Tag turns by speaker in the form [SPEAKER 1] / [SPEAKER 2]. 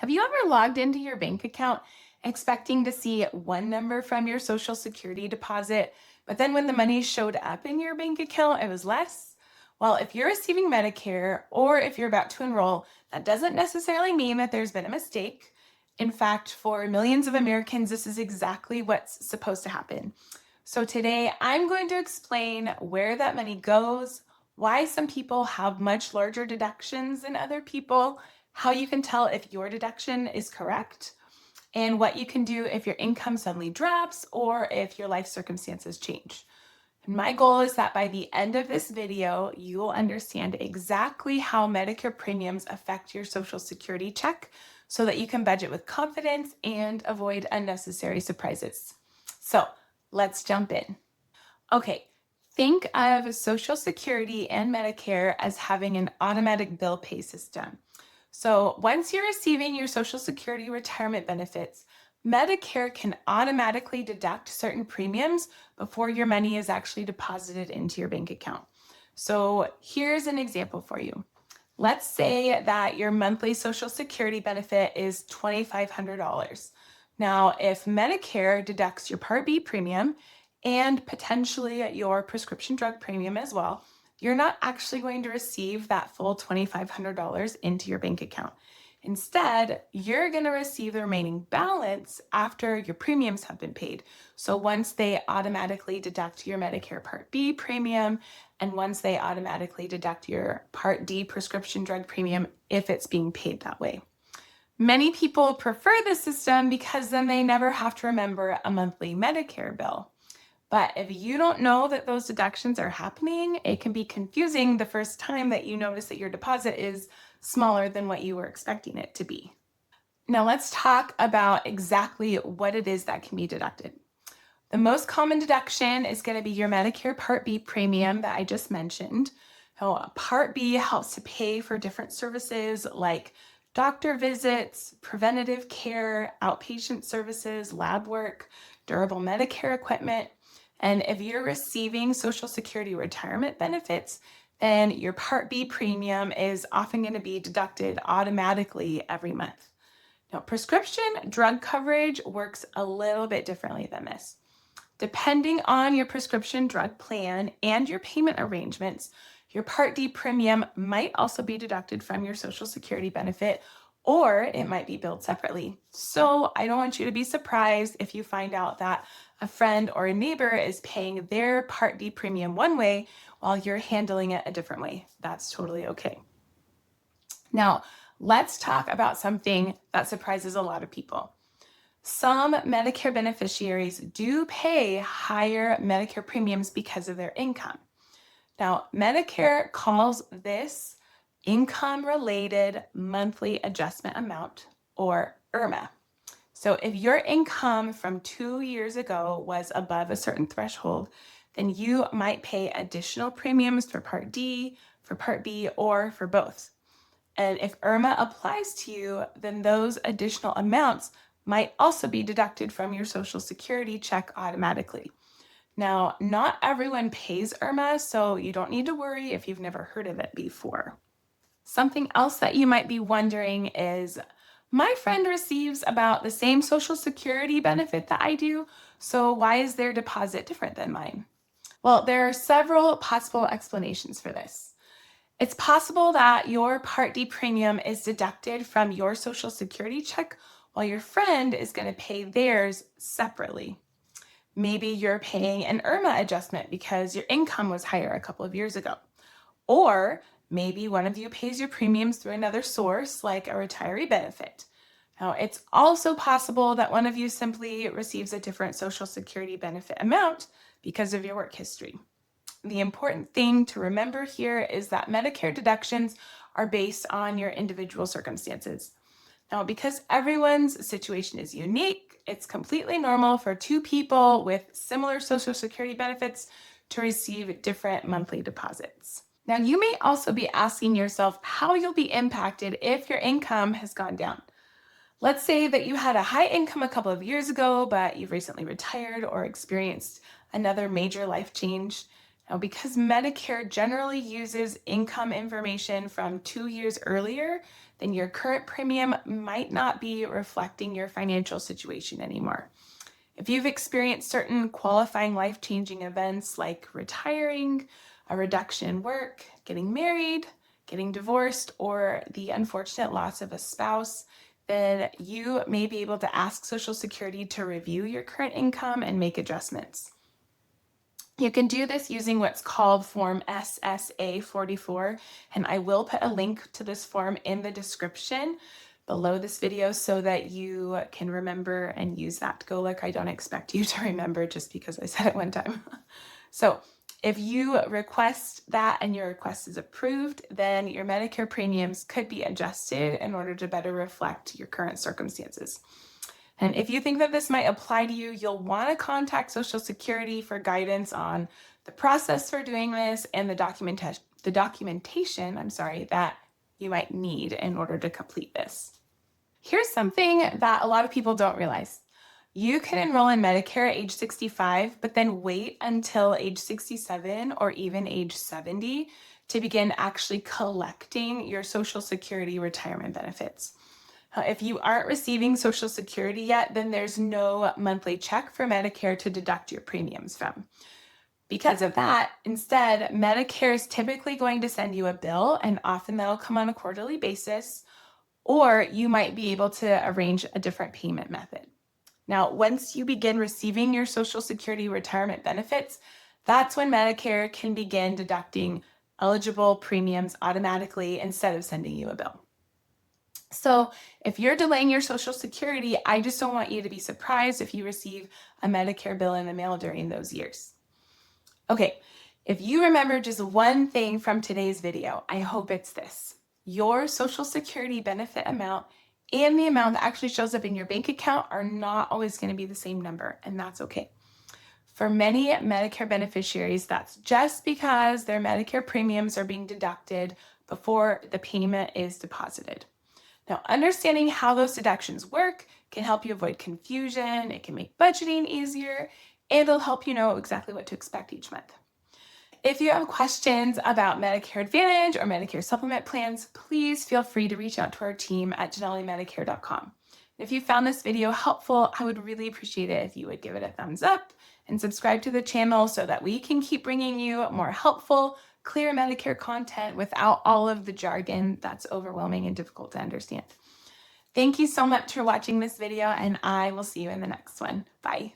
[SPEAKER 1] Have you ever logged into your bank account expecting to see one number from your Social Security deposit, but then when the money showed up in your bank account, it was less? Well, if you're receiving Medicare or if you're about to enroll, that doesn't necessarily mean that there's been a mistake. In fact, for millions of Americans, this is exactly what's supposed to happen. So today, I'm going to explain where that money goes, why some people have much larger deductions than other people, how you can tell if your deduction is correct, and what you can do if your income suddenly drops or if your life circumstances change. And my goal is that by the end of this video, you will understand exactly how Medicare premiums affect your Social Security check so that you can budget with confidence and avoid unnecessary surprises. So let's jump in. Okay, think of Social Security and Medicare as having an automatic bill pay system. So once you're receiving your Social Security retirement benefits, Medicare can automatically deduct certain premiums before your money is actually deposited into your bank account. So here's an example for you. Let's say that your monthly Social Security benefit is $2,500. Now, if Medicare deducts your Part B premium and potentially your prescription drug premium as well, you're not actually going to receive that full $2,500 into your bank account. Instead, you're going to receive the remaining balance after your premiums have been paid. So once they automatically deduct your Medicare Part B premium, and once they automatically deduct your Part D prescription drug premium, if it's being paid that way. Many people prefer this system because then they never have to remember a monthly Medicare bill. But if you don't know that those deductions are happening, it can be confusing the first time that you notice that your deposit is smaller than what you were expecting it to be. Now let's talk about exactly what it is that can be deducted. The most common deduction is going to be your Medicare Part B premium that I just mentioned. Now, Part B helps to pay for different services like doctor visits, preventative care, outpatient services, lab work, durable Medicare equipment. And if you're receiving Social Security retirement benefits, then your Part B premium is often going to be deducted automatically every month. Now, prescription drug coverage works a little bit differently than this. Depending on your prescription drug plan and your payment arrangements, your Part D premium might also be deducted from your Social Security benefit, or it might be billed separately. So I don't want you to be surprised if you find out that a friend or a neighbor is paying their Part D premium one way while you're handling it a different way. That's totally okay. Now, let's talk about something that surprises a lot of people. Some Medicare beneficiaries do pay higher Medicare premiums because of their income. Now, Medicare calls this income-related monthly adjustment amount, or IRMAA. So if your income from 2 years ago was above a certain threshold, then you might pay additional premiums for Part D, for Part B, or for both. And if IRMAA applies to you, then those additional amounts might also be deducted from your Social Security check automatically. Now, not everyone pays IRMAA, so you don't need to worry if you've never heard of it before. Something else that you might be wondering is, my friend receives about the same Social Security benefit that I do, so why is their deposit different than mine? Well, there are several possible explanations for this. It's possible that your Part D premium is deducted from your Social Security check while your friend is going to pay theirs separately. Maybe you're paying an IRMAA adjustment because your income was higher a couple of years ago. Or maybe one of you pays your premiums through another source like a retiree benefit. Now, it's also possible that one of you simply receives a different Social Security benefit amount because of your work history. The important thing to remember here is that Medicare deductions are based on your individual circumstances. Now, because everyone's situation is unique, it's completely normal for two people with similar Social Security benefits to receive different monthly deposits. Now, you may also be asking yourself how you'll be impacted if your income has gone down. Let's say that you had a high income a couple of years ago, but you've recently retired or experienced another major life change. Now, because Medicare generally uses income information from 2 years earlier, then your current premium might not be reflecting your financial situation anymore. If you've experienced certain qualifying life-changing events like retiring, a reduction in work, getting married, getting divorced, or the unfortunate loss of a spouse, then you may be able to ask Social Security to review your current income and make adjustments. You can do this using what's called Form SSA 44, and I will put a link to this form in the description below this video so that you can remember and use that to go look. I don't expect you to remember just because I said it one time. So if you request that and your request is approved, then your Medicare premiums could be adjusted in order to better reflect your current circumstances. And if you think that this might apply to you, you'll want to contact Social Security for guidance on the process for doing this and the documentation that you might need in order to complete this. Here's something that a lot of people don't realize. You can enroll in Medicare at age 65, but then wait until age 67 or even age 70 to begin actually collecting your Social Security retirement benefits. If you aren't receiving Social Security yet, then there's no monthly check for Medicare to deduct your premiums from. Because of that, instead, Medicare is typically going to send you a bill, and often that'll come on a quarterly basis, or you might be able to arrange a different payment method. Now, once you begin receiving your Social Security retirement benefits, that's when Medicare can begin deducting eligible premiums automatically instead of sending you a bill. So if you're delaying your Social Security, I just don't want you to be surprised if you receive a Medicare bill in the mail during those years. Okay, if you remember just one thing from today's video, I hope it's this. Your Social Security benefit amount and the amount that actually shows up in your bank account are not always going to be the same number, and that's okay. For many Medicare beneficiaries, that's just because their Medicare premiums are being deducted before the payment is deposited. Now, understanding how those deductions work can help you avoid confusion, it can make budgeting easier, and it'll help you know exactly what to expect each month. If you have questions about Medicare Advantage or Medicare Supplement plans, please feel free to reach out to our team at JanelliMedicare.com. If you found this video helpful, I would really appreciate it if you would give it a thumbs up and subscribe to the channel so that we can keep bringing you more helpful, clear Medicare content without all of the jargon that's overwhelming and difficult to understand. Thank you so much for watching this video, and I will see you in the next one. Bye.